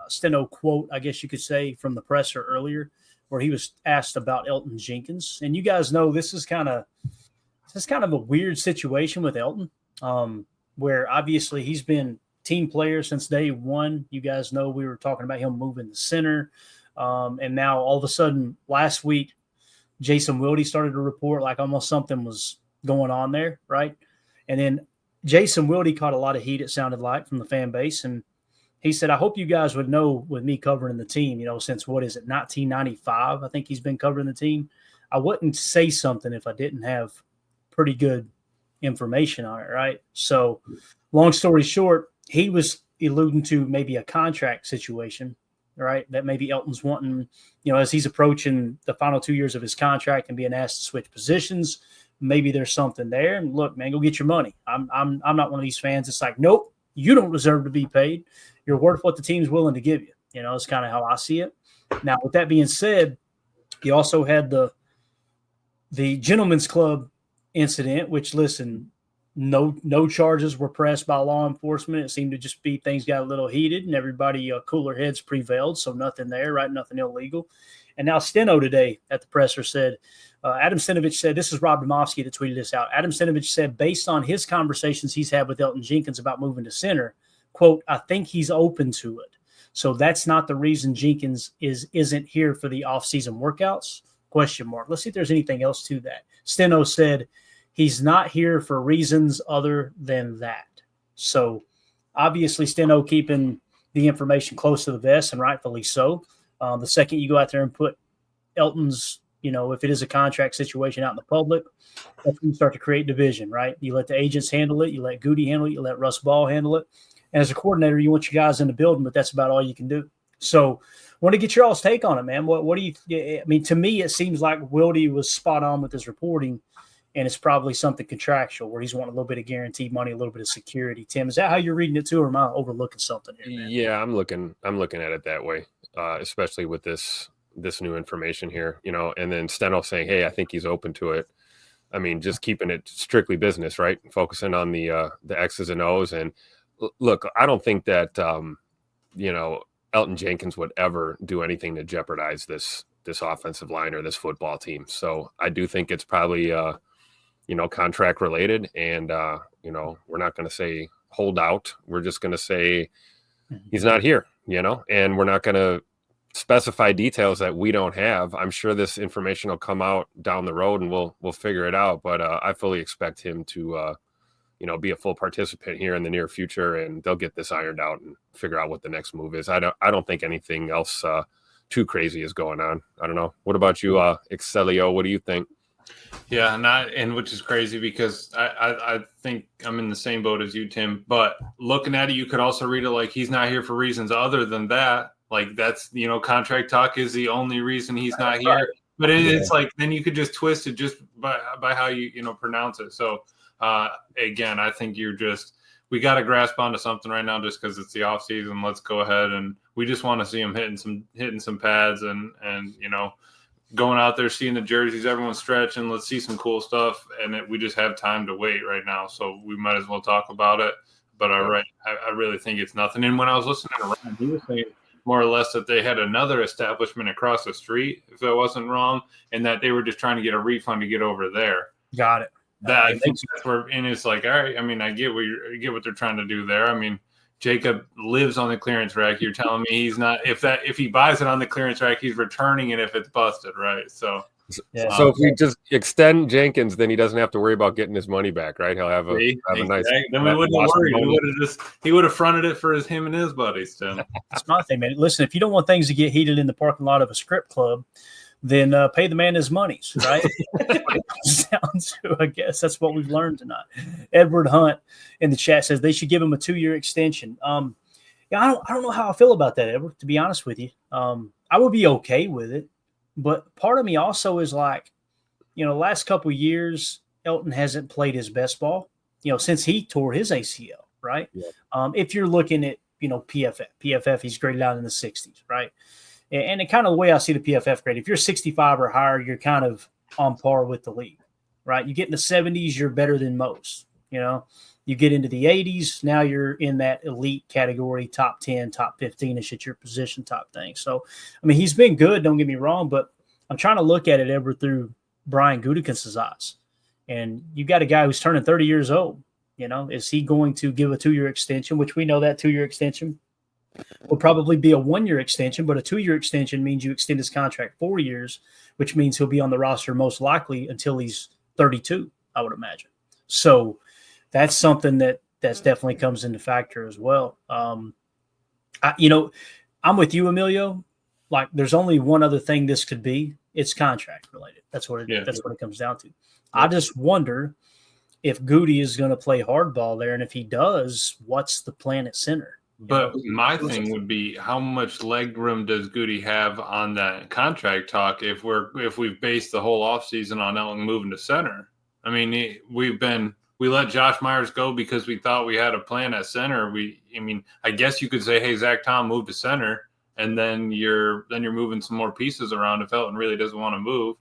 steno quote, I guess you could say, from the presser earlier, where he was asked about Elgton Jenkins. And you guys know this is kind of a weird situation with Elgton, where obviously he's been team player since day one. You guys know we were talking about him moving to center. And now all of a sudden last week, Jason Wilde started to report like almost something was going on there, right? And then Jason Wilde caught a lot of heat, it sounded like, from the fan base. And he said, I hope you guys would know with me covering the team, since 1995, I think he's been covering the team. I wouldn't say something if I didn't have pretty good information on it, right? So long story short, he was alluding to maybe a contract situation, right? That maybe Elton's wanting, as he's approaching the final 2 years of his contract and being asked to switch positions, maybe there's something there. And look, man, go get your money. I'm not one of these fans. It's like, nope, you don't deserve to be paid. You're worth what the team's willing to give you. It's kind of how I see it. Now, with that being said, you also had the Gentlemen's Club incident, which, listen, no charges were pressed by law enforcement. It seemed to just be things got a little heated and everybody cooler heads prevailed. So nothing there, right? Nothing illegal. And now Steno today at the presser said, Adam Stenovich said, this is Rob Domofsky that tweeted this out. Adam Stenovich said, based on his conversations he's had with Elgton Jenkins about moving to center, quote, I think he's open to it. So that's not the reason Jenkins isn't here for the offseason workouts? Question mark. Let's see if there's anything else to that. Steno said he's not here for reasons other than that. So obviously Steno keeping the information close to the vest, and rightfully so. The second you go out there and put Elton's, if it is a contract situation out in the public, that's when you start to create division, right? You let the agents handle it. You let Goody handle it. You let Russ Ball handle it. And as a coordinator, you want your guys in the building, but that's about all you can do. So I want to get your all's take on it, man. What do you – I mean, to me, it seems like Wilde was spot on with his reporting, and it's probably something contractual where he's wanting a little bit of guaranteed money, a little bit of security. Tim, is that how you're reading it too, or am I overlooking something here, man? Yeah, I'm looking at it that way, especially with this new information here, and then Steno saying, hey, I think he's open to it. I mean, just keeping it strictly business, right? Focusing on the X's and O's. And look, I don't think that, Elgton Jenkins would ever do anything to jeopardize this offensive line or this football team. So I do think it's probably, contract related. And, we're not going to say hold out. We're just going to say he's not here, and we're not going to specify details that we don't have. I'm sure this information will come out down the road and we'll figure it out. But I fully expect him to, be a full participant here in the near future, and they'll get this ironed out and figure out what the next move is. I don't think anything else too crazy is going on. I don't know. What about you, Excelio? What do you think? Yeah, and which is crazy because I think I'm in the same boat as you, Tim. But looking at it, you could also read it like he's not here for reasons other than that. Like that's, contract talk is the only reason he's not here. But it's like then you could just twist it just by how you pronounce it. So again, I think we got to grasp onto something right now just because it's the off season. Let's go ahead and we just want to see him hitting some pads and going out there, seeing the jerseys, everyone stretching. Let's see some cool stuff. And we just have time to wait right now. So we might as well talk about it. But I really think it's nothing. And when I was listening to Ryan, he was saying more or less that they had another establishment across the street, if I wasn't wrong, and that they were just trying to get a refund to get over there. Got it. I think that's where, and it's like, all right, I mean, I get what they're trying to do there. I mean, Jacob lives on the clearance rack. You're telling me he's not, if he buys it on the clearance rack, he's returning it if it's busted, right? So if we just extend Jenkins, then he doesn't have to worry about getting his money back, right? He'll have a nice. Then we wouldn't have worried. He would have fronted it for him and his buddies, Tim. That's my thing, man. Listen, if you don't want things to get heated in the parking lot of a strip club, then pay the man his monies, right? Sounds to, I guess that's what we've learned tonight. Edward Hunt in the chat says they should give him a 2-year extension. I don't know how I feel about that, Edward, to be honest with you. I would be okay with it. But part of me also is like, last couple of years, Elgton hasn't played his best ball, since he tore his ACL, right? Yeah. If you're looking at, PFF, he's graded out in the 60s, right? And the kind of the way I see the PFF grade, if you're 65 or higher, you're kind of on par with the league, right? You get in the 70s, you're better than most, You get into the 80s, now you're in that elite category, top 10, top 15-ish at your position type thing. So, I mean, he's been good, don't get me wrong, but I'm trying to look at it ever through Brian Gutekunst's eyes. And you got a guy who's turning 30 years old. Is he going to give a 2-year extension, which we know that 2-year extension will probably be a 1-year extension, but a 2-year extension means you extend his contract 4 years, which means he'll be on the roster most likely until he's 32, I would imagine. So that's something that's definitely comes into factor as well. I'm with you, Emilio. Like, there's only one other thing this could be. It's contract related. That's what it comes down to. Yeah. I just wonder if Goody is going to play hardball there, and if he does, what's the plan at center? But my thing would be, how much leg room does Goody have on that contract talk if we've based the whole offseason on Elgton moving to center? I mean, we let Josh Myers go because we thought we had a plan at center. I guess you could say, hey, Zach Tom moved to center, and then you're moving some more pieces around if Elgton really doesn't want to move.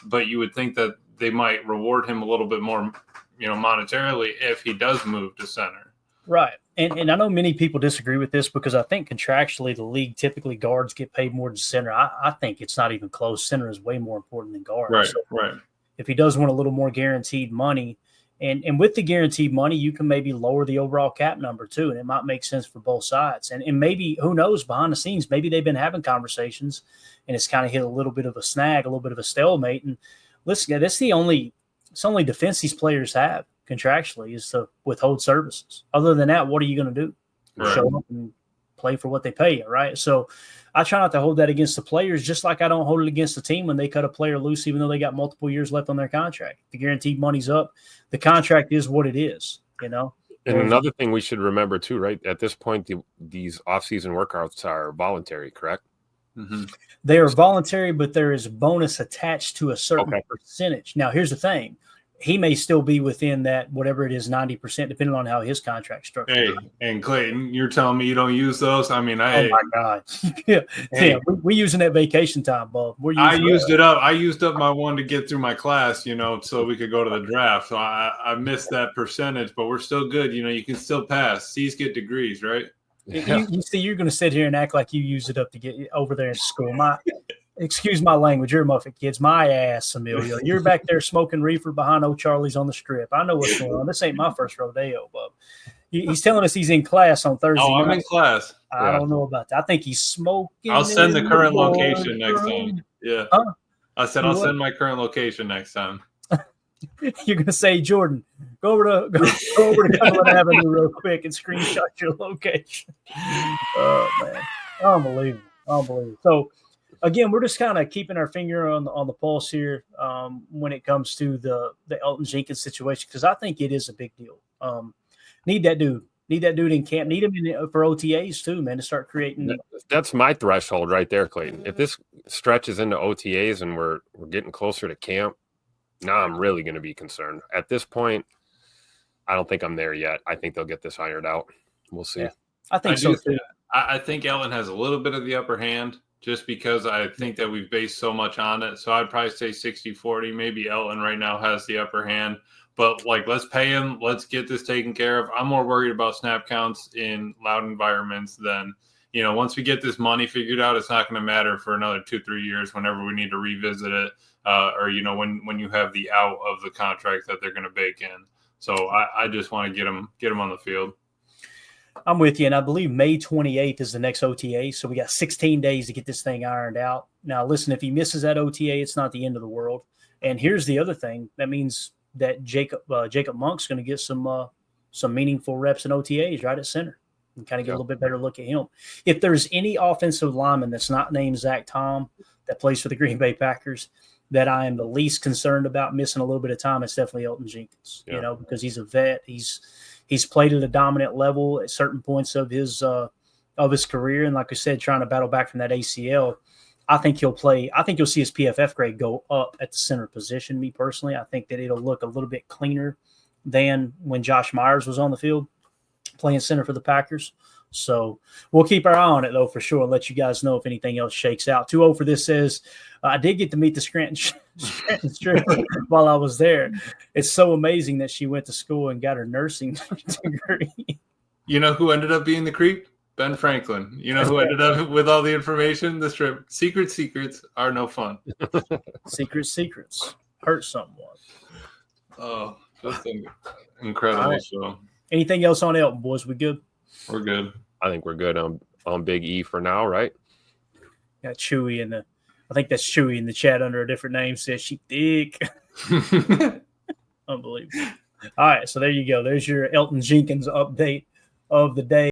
But you would think that they might reward him a little bit more, monetarily if he does move to center. Right. And I know many people disagree with this because I think contractually the league typically guards get paid more than center. I think it's not even close. Center is way more important than guard. Right, so right. If he does want a little more guaranteed money, and with the guaranteed money, you can maybe lower the overall cap number too, and it might make sense for both sides. And maybe, who knows, behind the scenes, maybe they've been having conversations and it's kind of hit a little bit of a snag, a little bit of a stalemate. And listen, that's the only defense these players have contractually is to withhold services. Other than that, what are you going to do? Right. Show up and play for what they pay you, right? So I try not to hold that against the players, just like I don't hold it against the team when they cut a player loose, even though they got multiple years left on their contract. The guaranteed money's up. The contract is what it is, And another thing we should remember too, right? At this point, these off-season workouts are voluntary, correct? Mm-hmm. They are voluntary, but there is bonus attached to a certain percentage. Now, here's the thing. He may still be within that, whatever it is, 90%, depending on how his contract structured. Hey, and Clayton, you're telling me you don't use those? I mean, oh my God. Yeah, we're using that vacation time, Bob. I used it up. I used up my one to get through my class, so we could go to the draft. So I missed that percentage, but we're still good. You can still pass. C's get degrees, right? You see, you're going to sit here and act like you used it up to get over there in school. Excuse my language. You're Muffet kids. My ass, Emilio. You're back there smoking reefer behind old Charlie's on the strip. I know what's going on. This ain't my first rodeo, Bub. He's telling us he's in class on Thursday. Oh, I'm in class. I don't know about that. I think he's smoking. I'll send the current location next time. Yeah. Huh? I said I'll send my current location next time. You're going to say, Jordan, go over to Cumberland Avenue real quick and screenshot your location. Oh, man. Unbelievable. So, again, we're just kind of keeping our finger on the pulse here when it comes to the Elgton Jenkins situation, because I think it is a big deal. Need that dude in camp. Need him for OTAs too, man, to start creating. That's my threshold right there, Clayton. If this stretches into OTAs and we're getting closer to camp, now I'm really going to be concerned. At this point, I don't think I'm there yet. I think they'll get this ironed out. We'll see. Yeah, I think so too. I think Elgton has a little bit of the upper hand, just because I think that we've based so much on it. So I'd probably say 60-40. Maybe Elgton right now has the upper hand. But, let's pay him. Let's get this taken care of. I'm more worried about snap counts in loud environments than, once we get this money figured out, it's not going to matter for another 2-3 years whenever we need to revisit it. Or when you have the out of the contract that they're going to bake in. So I just want to get them on the field. I'm with you, and I believe May 28th is the next OTA, so we got 16 days to get this thing ironed out. Now, listen, if he misses that OTA, it's not the end of the world. And here's the other thing. That means that Jacob Monk's going to get some meaningful reps in OTAs right at center and kind of get a little bit better look at him. If there's any offensive lineman that's not named Zach Tom that plays for the Green Bay Packers that I am the least concerned about missing a little bit of time, it's definitely Elgton Jenkins, because he's a vet. He's played at a dominant level at certain points of his career. And like I said, trying to battle back from that ACL, I think he'll play. I think you'll see his PFF grade go up at the center position. Me personally, I think that it'll look a little bit cleaner than when Josh Myers was on the field playing center for the Packers. So we'll keep our eye on it, though, for sure, and let you guys know if anything else shakes out. 2-0 for this says, I did get to meet the Scranton stripper while I was there. It's so amazing that she went to school and got her nursing degree. You know who ended up being the creep? Ben Franklin. You know who ended up with all the information? The strip. Secrets are no fun. Secrets hurt someone. Oh, just an incredible show. Anything else on Elton, boys? We good? We're good. I think we're good on Big E for now, right? Got Chewy in I think that's Chewy in the chat under a different name, says she thick. Unbelievable. All right, so there you go. There's your Elgton Jenkins update of the day.